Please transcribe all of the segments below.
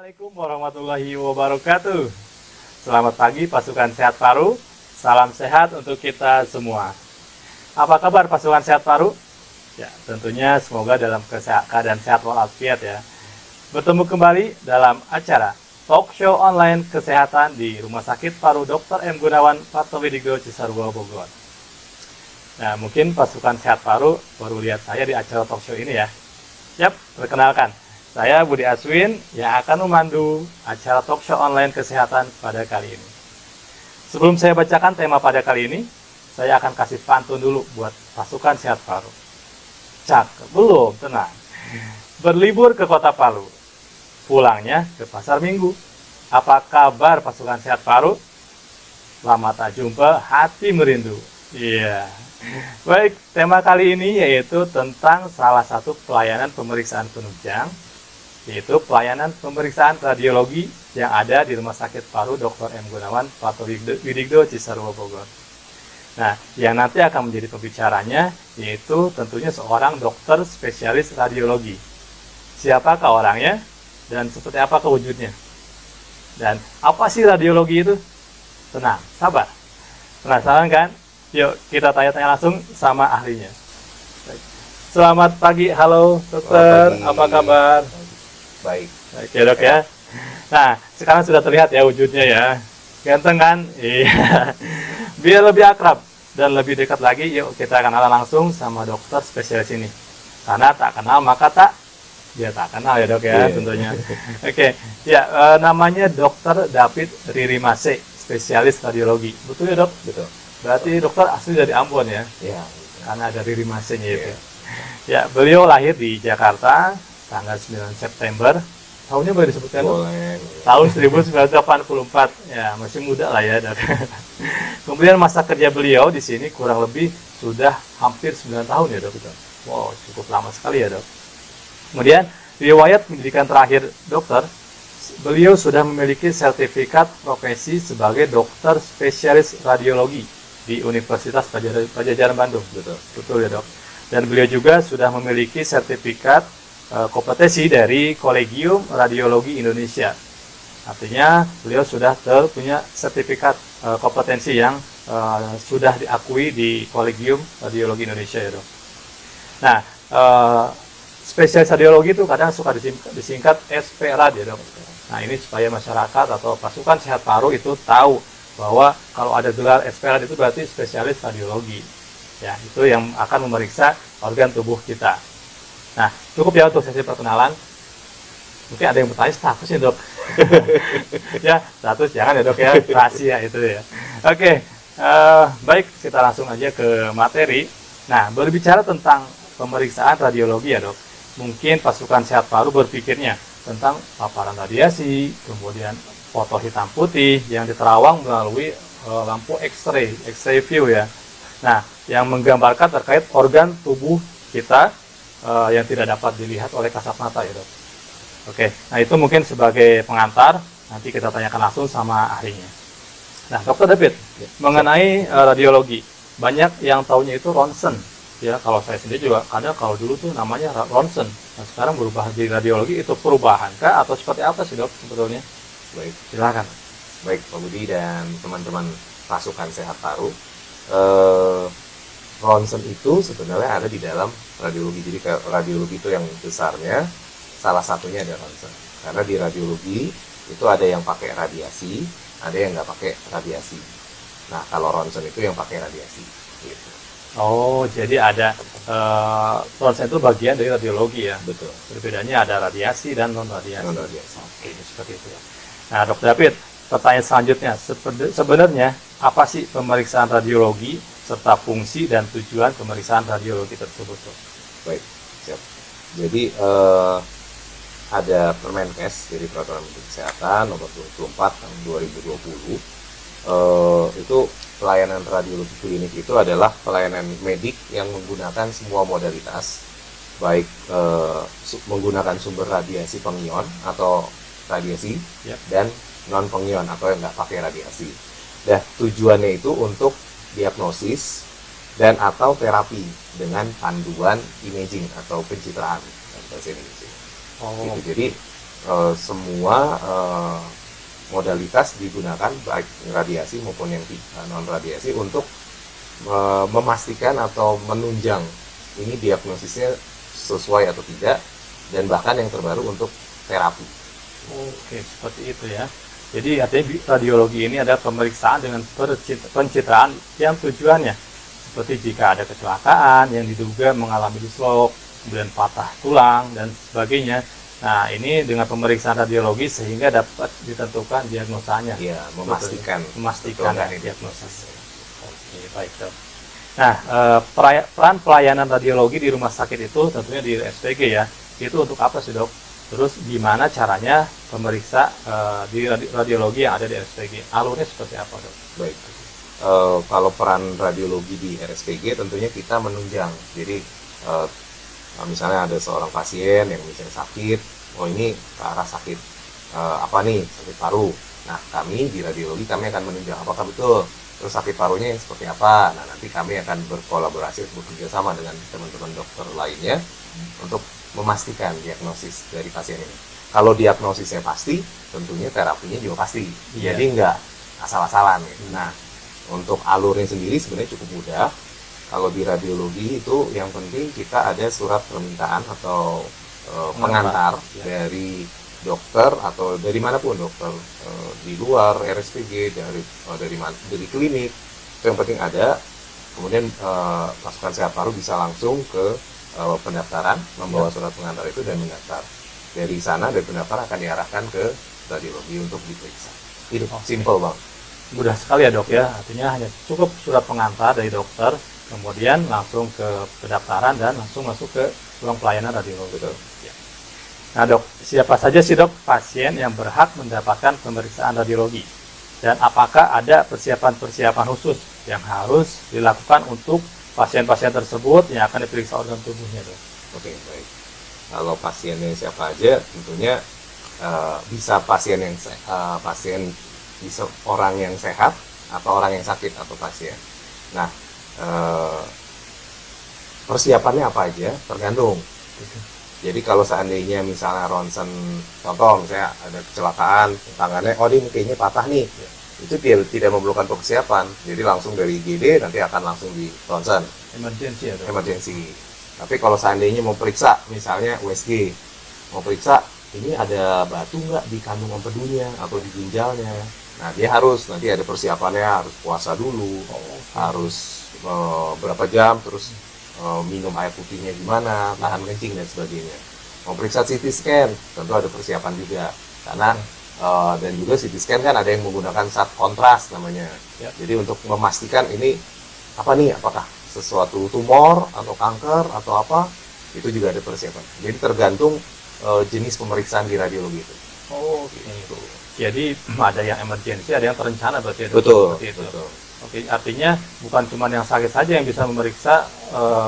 Assalamualaikum warahmatullahi wabarakatuh. Selamat pagi pasukan sehat paru. Salam sehat untuk kita semua. Apa kabar pasukan sehat paru? Ya, tentunya semoga dalam keadaan sehat walafiat ya. Bertemu kembali dalam acara Talk Show Online Kesehatan di Rumah Sakit Paru Dr. M. Gunawan Fatowidikdo Cisarua Bogor. Nah, mungkin pasukan sehat paru baru lihat saya di acara talk show ini ya. Yap, perkenalkan. Saya Budi Aswin yang akan memandu acara talk show online kesehatan pada kali ini. Sebelum saya bacakan tema pada kali ini, saya akan kasih pantun dulu buat pasukan sehat paru. Cakep, belum, tenang. Berlibur ke kota Palu, pulangnya ke pasar Minggu. Apa kabar pasukan sehat paru? Lama tak jumpa, hati merindu. Iya. Baik, tema kali ini yaitu tentang salah satu pelayanan pemeriksaan penunjang, yaitu pelayanan pemeriksaan radiologi yang ada di Rumah Sakit Paru Dr. M. Gunawan Fatowidikdo Cisarua Bogor. Nah, yang nanti akan menjadi pembicaranya yaitu tentunya seorang dokter spesialis radiologi. Siapakah orangnya dan seperti apa wujudnya? Dan apa sih radiologi itu? Tenang, sabar. Penasaran kan? Yuk, kita tanya-tanya langsung sama ahlinya. Selamat pagi, halo dokter, apa kabar? Baik. Oke dok ya. Nah, sekarang sudah terlihat ya wujudnya ya. Ganteng kan? Iya. Biar lebih akrab dan lebih dekat lagi, yuk kita kenalan langsung sama dokter spesialis ini. Karena tak kenal maka dia tak kenal ya dok ya, tentunya. Oke, ya namanya Dokter David Ririmase, spesialis radiologi. Betul ya dok? Betul. Berarti dokter asli dari Ambon ya? Iya. Karena ada Ririmase-nya itu. Ya, beliau lahir di Jakarta tanggal 9 September. Tahunnya boleh disebutkan? Boleh. Tahun 1984. Ya, masih muda lah ya, dok. Kemudian masa kerja beliau di sini kurang lebih sudah hampir 9 tahun ya, dok. Wow, cukup lama sekali ya, dok. Kemudian, riwayat pendidikan terakhir dokter, beliau sudah memiliki sertifikat profesi sebagai dokter spesialis radiologi di Universitas Padjadjaran Bandung. Betul ya dok. Dan beliau juga sudah memiliki sertifikat kompetensi dari Kolegium Radiologi Indonesia. Artinya beliau sudah punya sertifikat kompetensi yang sudah diakui di Kolegium Radiologi Indonesia ya dok. Nah, spesialis radiologi itu kadang suka disingkat SPRAD ya dok. Nah, ini supaya masyarakat atau pasukan sehat paru itu tahu bahwa kalau ada gelar SPRAD itu berarti spesialis radiologi. Ya, itu yang akan memeriksa organ tubuh kita. Nah, cukup ya untuk sesi perkenalan. Mungkin ada yang bertanya statusnya dok. Ya, status jangan ya dok ya, rahasia itu ya. Oke, baik kita langsung aja ke materi. Nah, berbicara tentang pemeriksaan radiologi ya dok. Mungkin pasukan sehat paru berpikirnya tentang paparan radiasi, kemudian foto hitam putih yang diterawang melalui lampu X-ray view ya. Nah, yang menggambarkan terkait organ tubuh kita yang tidak dapat dilihat oleh kasat mata ya dok. Oke, nah itu mungkin sebagai pengantar, nanti kita tanyakan langsung sama ahlinya. Nah, Dokter David, mengenai radiologi, banyak yang tahunya itu ronsen. Ya, kalau saya sendiri juga kadang kalau dulu tuh namanya ronsen. Nah, sekarang berubah jadi radiologi, itu perubahan kah atau seperti apa sih dok sebetulnya? Baik. Silakan. Baik Pak Budi dan teman-teman pasukan sehat paru. Ronsen itu sebenarnya ada di dalam radiologi. Jadi radiologi itu yang besarnya salah satunya ada ronsen. Karena di radiologi itu ada yang pakai radiasi, ada yang nggak pakai radiasi. Nah, kalau ronsen itu yang pakai radiasi. Gitu. Oh, jadi ada ronsen itu bagian dari radiologi ya? Betul. Perbedaannya ada radiasi dan non-radiasi. Non-radiasi. Oke, seperti itu ya. Nah, Dokter David, pertanyaan selanjutnya, sebenarnya apa sih pemeriksaan radiologi serta fungsi dan tujuan pemeriksaan radiologi tersebut? Baik, siap. Jadi ada Permenkes dari Peraturan Menteri Kesehatan nomor 24 tahun 2020. Itu pelayanan radiologi klinik itu adalah pelayanan medik yang menggunakan semua modalitas, baik menggunakan sumber radiasi pengion atau radiasi dan non pengion atau yang nggak pakai radiasi. Nah, tujuannya itu untuk diagnosis dan atau terapi dengan panduan imaging atau pencitraan bahasa Indonesia. Oh. Gitu. Jadi semua modalitas digunakan baik radiasi maupun yang non radiasi untuk memastikan atau menunjang ini diagnosisnya sesuai atau tidak, dan bahkan yang terbaru untuk terapi. Oke, seperti itu ya. Jadi artinya radiologi ini adalah pemeriksaan dengan pencitraan yang tujuannya seperti jika ada kecelakaan yang diduga mengalami dislok, kemudian patah tulang dan sebagainya. Nah, ini dengan pemeriksaan radiologi sehingga dapat ditentukan diagnosanya. Iya, memastikan diagnosis. Oke, baik dok. Nah, peran pelayanan radiologi di rumah sakit itu tentunya di SPG ya. Itu untuk apa sih dok? Terus gimana caranya pemeriksa di radiologi yang ada di RSPG? Alurnya seperti apa dok? Baik. Kalau peran radiologi di RSPG tentunya kita menunjang. Jadi misalnya ada seorang pasien yang misalnya sakit, oh ini ke arah sakit apa nih, sakit paru. Nah, kami di radiologi kami akan menunjang apakah betul, terus sakit parunya yang seperti apa. Nah, nanti kami akan berkolaborasi, bekerja sama dengan teman-teman dokter lainnya untuk memastikan diagnosis dari pasien ini. Kalau diagnosisnya pasti, tentunya terapinya juga pasti. Iya. Jadi nggak asal-asalan. Nah, untuk alurnya sendiri sebenarnya cukup mudah. Kalau di radiologi itu yang penting kita ada surat permintaan atau pengantar dari dokter atau dari manapun, dokter di luar RSPG, dari klinik, itu yang penting ada. Kemudian pasukan sehat paru bisa langsung ke pendaftaran, membawa surat pengantar itu dan mendaftar. Dari sana, dari pendaftar akan diarahkan ke radiologi untuk diperiksa. Itu simple bang. Mudah sekali ya dok ya. Artinya hanya cukup surat pengantar dari dokter, kemudian langsung ke pendaftaran dan langsung masuk ke ruang pelayanan radiologi. Betul. Ya. Nah dok, siapa saja sih dok pasien yang berhak mendapatkan pemeriksaan radiologi? Dan apakah ada persiapan-persiapan khusus yang harus dilakukan untuk pasien-pasien tersebut yang akan diperiksa organ tubuhnya dok? Oke, baik. Kalau pasiennya siapa aja, tentunya bisa pasien bisa orang yang sehat atau orang yang sakit atau pasien. Nah, persiapannya apa aja tergantung. Jadi kalau seandainya misalnya ronsen, contoh misalnya ada kecelakaan tangannya, oh ini kayaknya patah nih, itu tidak memerlukan persiapan. Jadi langsung dari IGD nanti akan langsung di ronsen. Emergency ya dok? Emergency. Tapi kalau seandainya mau periksa, misalnya USG, mau periksa ini ada batu nggak di kandung empedunya atau di ginjalnya. Nah, dia harus, nanti ada persiapannya, harus puasa dulu, harus berapa jam, terus minum air putihnya gimana, tahan kencing dan sebagainya. Mau periksa CT scan, tentu ada persiapan juga. Karena, dan juga CT scan kan ada yang menggunakan zat kontras namanya. Ya. Jadi untuk memastikan ini, apa nih, apakah sesuatu tumor, atau kanker, atau apa, itu juga ada persiapan. Jadi tergantung jenis pemeriksaan di radiologi itu. Oh, gitu. Jadi ada yang emergency, ada yang terencana berarti ya, Betul, itu. betul. Oke, artinya bukan cuma yang sakit saja yang bisa memeriksa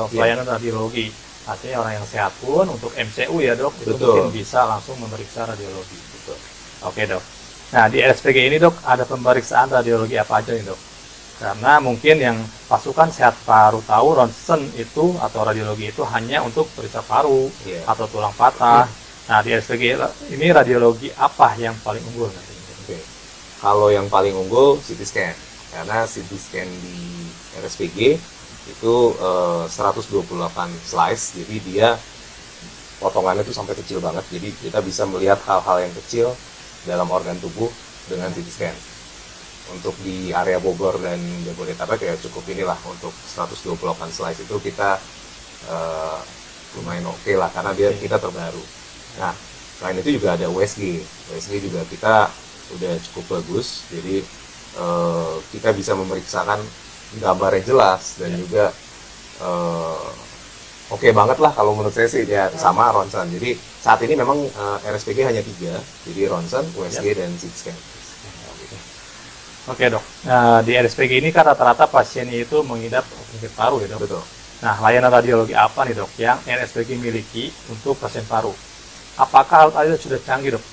pelayanan radiologi. Artinya orang yang sehat pun untuk MCU ya dok, itu Betul. mungkin bisa langsung memeriksa radiologi. Betul. Oke dok. Nah di RSPG ini dok ada pemeriksaan radiologi apa aja nih dok? Karena mungkin yang pasukan sehat paru tahu ronsen itu atau radiologi itu hanya untuk periksa paru atau tulang patah. Nah di RSPG ini radiologi apa yang paling unggul nanti? Oke. Kalau yang paling unggul CT scan, karena CT scan di RSPG itu 128 slice, jadi dia potongannya itu sampai kecil banget, jadi kita bisa melihat hal-hal yang kecil dalam organ tubuh dengan CT scan. Untuk di area Bogor dan Jabodetabek ya cukup inilah, untuk 128 slice itu kita lumayan oke lah, karena kita terbaru. Nah, selain itu juga ada USG juga kita udah cukup bagus, jadi kita bisa memeriksakan gambar yang jelas dan juga oke banget lah kalau menurut saya sih ya, sama ronsen. Jadi saat ini memang RSPG hanya 3, jadi ronsen, USG dan CT scan. Oke dok, di RSPG ini kan rata-rata pasiennya itu mengidap penyakit paru ya dok? Betul. Nah layanan radiologi apa nih dok yang RSPG miliki untuk pasien paru? Apakah alat itu sudah canggih dok?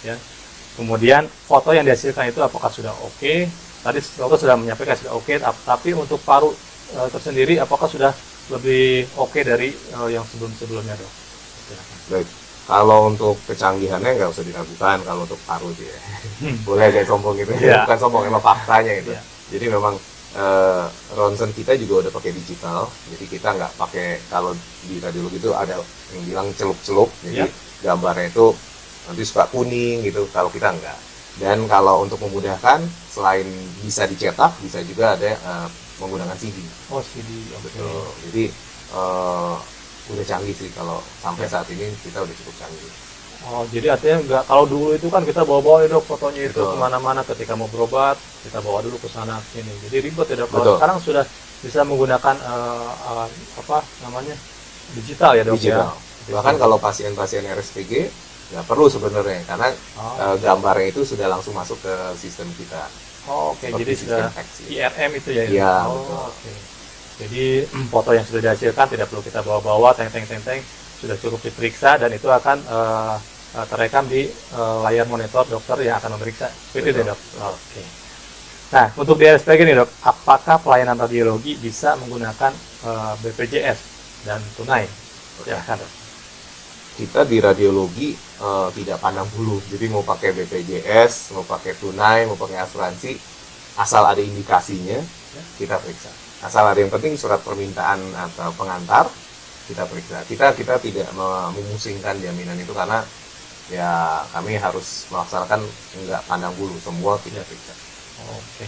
Ya. Kemudian foto yang dihasilkan itu apakah sudah oke? Tadi dokter sudah menyampaikan sudah oke, tapi untuk paru tersendiri apakah sudah lebih oke dari yang sebelum-sebelumnya dok? Baik. Kalau untuk kecanggihannya nggak usah diragukan kalau untuk paru dia. Boleh kayak sombong gitu, Iya. bukan sombong, emang faktanya itu. Iya. Jadi memang ronsen kita juga udah pakai digital, jadi kita nggak pakai, kalau di radiologi itu ada yang bilang celup-celup, jadi Iya. gambarnya itu nanti suka kuning gitu, kalau kita enggak. Dan kalau untuk memudahkan, selain bisa dicetak, bisa juga ada menggunakan CD. Oh, CD. Oke. Betul. Jadi udah canggih sih, kalau sampai saat ini kita udah cukup canggih. Oh, jadi artinya nggak, kalau dulu itu kan kita bawa-bawa ya dok fotonya itu Betul. kemana-mana ketika mau berobat, kita bawa dulu ke sana sini. Jadi ribet ya dok. Kalau Betul. sekarang sudah bisa menggunakan apa namanya, digital ya dok Digital. ya. Bahkan kalau pasien-pasien RSPG nggak perlu sebenarnya, karena Oh, gambarnya itu sudah langsung masuk ke sistem kita. oh, oke, Seperti jadi sudah sistem fax, ya. IRM itu ya. Iya, Oh, betul. oke. Jadi foto yang sudah dihasilkan tidak perlu kita bawa-bawa, teng-teng, sudah cukup diperiksa dan itu akan terekam di layar monitor dokter yang akan memeriksa. Seperti itu ya dok. Oke. Nah, untuk di RSPG nih dok, apakah pelayanan radiologi bisa menggunakan BPJS dan tunai? Silahkan dok. Kita di radiologi tidak pandang bulu, jadi mau pakai BPJS, mau pakai tunai, mau pakai asuransi, asal ada indikasinya kita periksa. Asal ada yang penting surat permintaan atau pengantar, kita periksa. Kita tidak memusingkan jaminan itu, karena ya kami harus melaksanakan nggak pandang bulu, semua kita periksa. Oke.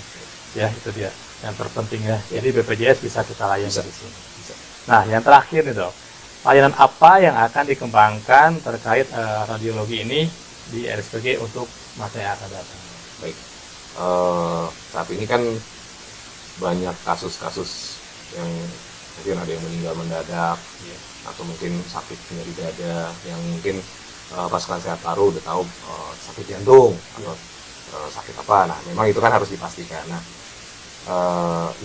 Ya, itu dia yang terpenting ya. Jadi BPJS bisa kita layani Bisa. di sini. Bisa. Nah, yang terakhir nih dok, layanan apa yang akan dikembangkan terkait radiologi ini di RSPG untuk masa yang akan datang? Baik. Saat ini kan banyak kasus-kasus yang mungkin ada yang meninggal mendadak, Iya. atau mungkin sakit nyeri dada, yang mungkin pasukan sehat paru udah tahu sakit jantung atau sakit apa. Nah, memang itu kan harus dipastikan. Nah,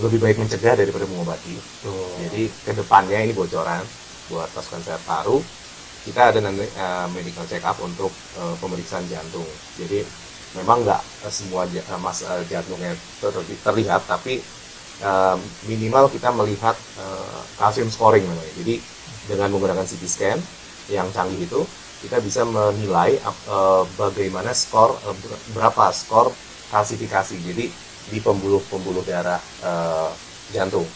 lebih baik mencegah daripada mengobati. Tuh. Jadi kedepannya ini bocoran buat pasukan sehat paru, kita ada nanti medical check up untuk pemeriksaan jantung. Jadi memang nggak semua jantungnya terlihat, tapi minimal kita melihat kalsium scoring namanya. Jadi dengan menggunakan CT scan yang canggih itu, kita bisa menilai bagaimana skor, berapa skor kalsifikasi. Jadi di pembuluh-pembuluh darah jantung,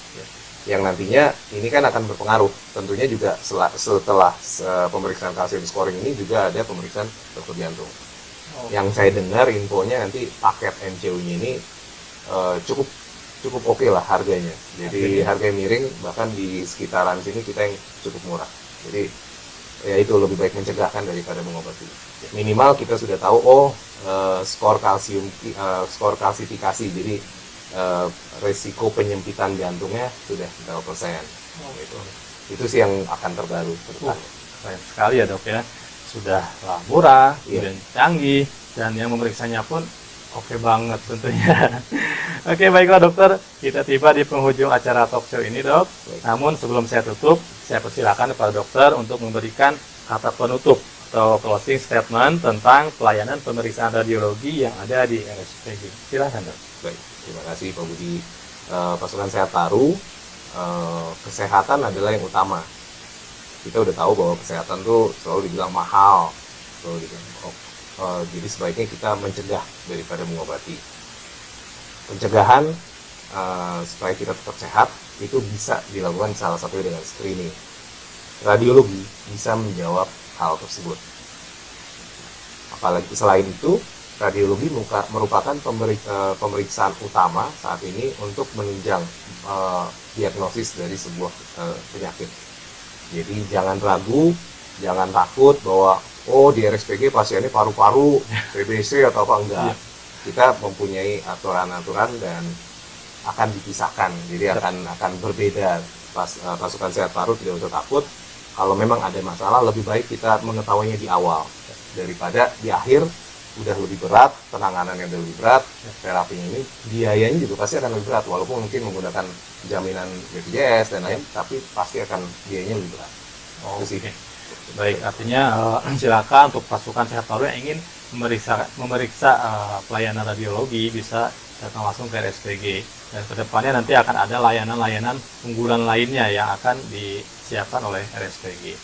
yang nantinya ini kan akan berpengaruh. Tentunya juga setelah pemeriksaan kalsium scoring ini juga ada pemeriksaan dokter jantung. Yang saya dengar infonya nanti paket MCU-nya ini cukup oke lah harganya. Jadi harga miring, bahkan di sekitaran sini kita yang cukup murah. Jadi ya itu lebih baik mencegahkan daripada mengobati. Minimal kita sudah tahu skor kalsifikasi. Jadi resiko penyempitan jantungnya sudah berapa persen. Gitu. Itu sih yang akan terbaru ke depan. Keren sekali ya dok ya. Sudah murah, Iya. dan canggih, dan yang memeriksanya pun oke banget tentunya. Oke, baiklah dokter, kita tiba di penghujung acara talk show ini dok. Baik. Namun sebelum saya tutup, saya persilakan kepada dokter untuk memberikan kata penutup atau closing statement tentang pelayanan pemeriksaan radiologi yang ada di RSPG. Silakan dok. Baik, terima kasih Pak Budi. Pasukan sehat paru, kesehatan adalah yang utama. Kita udah tahu bahwa kesehatan tuh selalu dibilang mahal, selalu dibilang jadi sebaiknya kita mencegah daripada mengobati. Pencegahan supaya kita tetap sehat itu bisa dilakukan salah satunya dengan screening. Radiologi bisa menjawab hal tersebut. Apalagi selain itu, radiologi merupakan pemeriksaan utama saat ini untuk menunjang diagnosis dari sebuah penyakit. Jadi jangan ragu, jangan takut bahwa di RSPG pasiennya paru-paru, TBC atau apa, enggak. Kita mempunyai aturan-aturan dan akan dipisahkan. Jadi akan berbeda. Pasukan sehat paru tidak usah takut. Kalau memang ada masalah, lebih baik kita mengetahuinya di awal daripada di akhir udah lebih berat, penanganannya udah lebih berat, terapinya ini biayanya juga pasti akan lebih berat, walaupun mungkin menggunakan jaminan BPJS dan lain, tapi pasti akan biayanya lebih berat. Itu sih. Baik, artinya silakan untuk pasukan sehat paru yang ingin memeriksa pelayanan radiologi bisa datang langsung ke RSPG, dan kedepannya nanti akan ada layanan-layanan unggulan lainnya yang akan disiapkan oleh RSPG.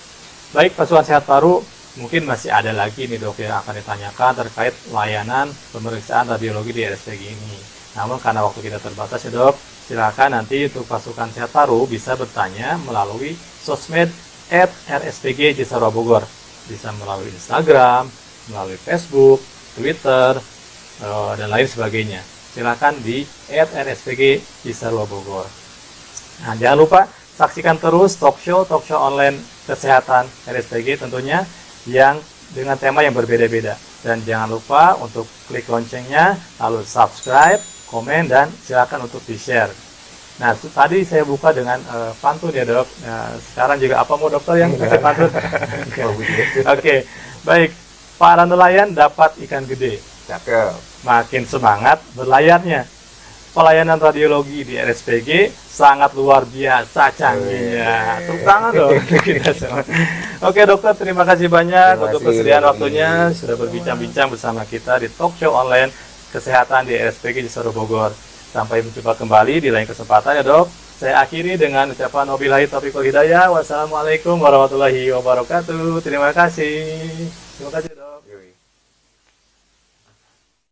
Baik, pasukan sehat paru, mungkin masih ada lagi nih dok yang akan ditanyakan terkait layanan pemeriksaan radiologi di RSPG ini. Namun karena waktu kita terbatas ya dok, silakan nanti untuk pasukan sehat paru bisa bertanya melalui sosmed @rspg Cisarua Bogor. Bisa melalui Instagram, melalui Facebook, Twitter, dan lain sebagainya. Silakan di @rspg Cisarua Bogor. Nah, jangan lupa saksikan terus talk show online kesehatan RSPG tentunya yang dengan tema yang berbeda-beda. Dan jangan lupa untuk klik loncengnya, lalu subscribe, komen, dan silakan untuk di-share. Nah, tadi saya buka dengan pantun ya dok. Nah, sekarang juga apa mau dokter yang kasih pantun? Oke, baik. Para nelayan dapat ikan gede. Cakep. Makin semangat berlayarnya. Pelayanan radiologi di RSPG sangat luar biasa canggihnya. Tepuk tangan dong untuk kita semua. Oke dokter, terima kasih banyak untuk kesediaan waktunya sudah berbincang-bincang bersama kita di talk show online kesehatan di RSPG Cisarua Bogor. Sampai berjumpa kembali di lain kesempatan ya dok. Saya akhiri dengan ucapan wabillahi taufiq wal hidayah. Wassalamualaikum warahmatullahi wabarakatuh. Terima kasih. Terima kasih.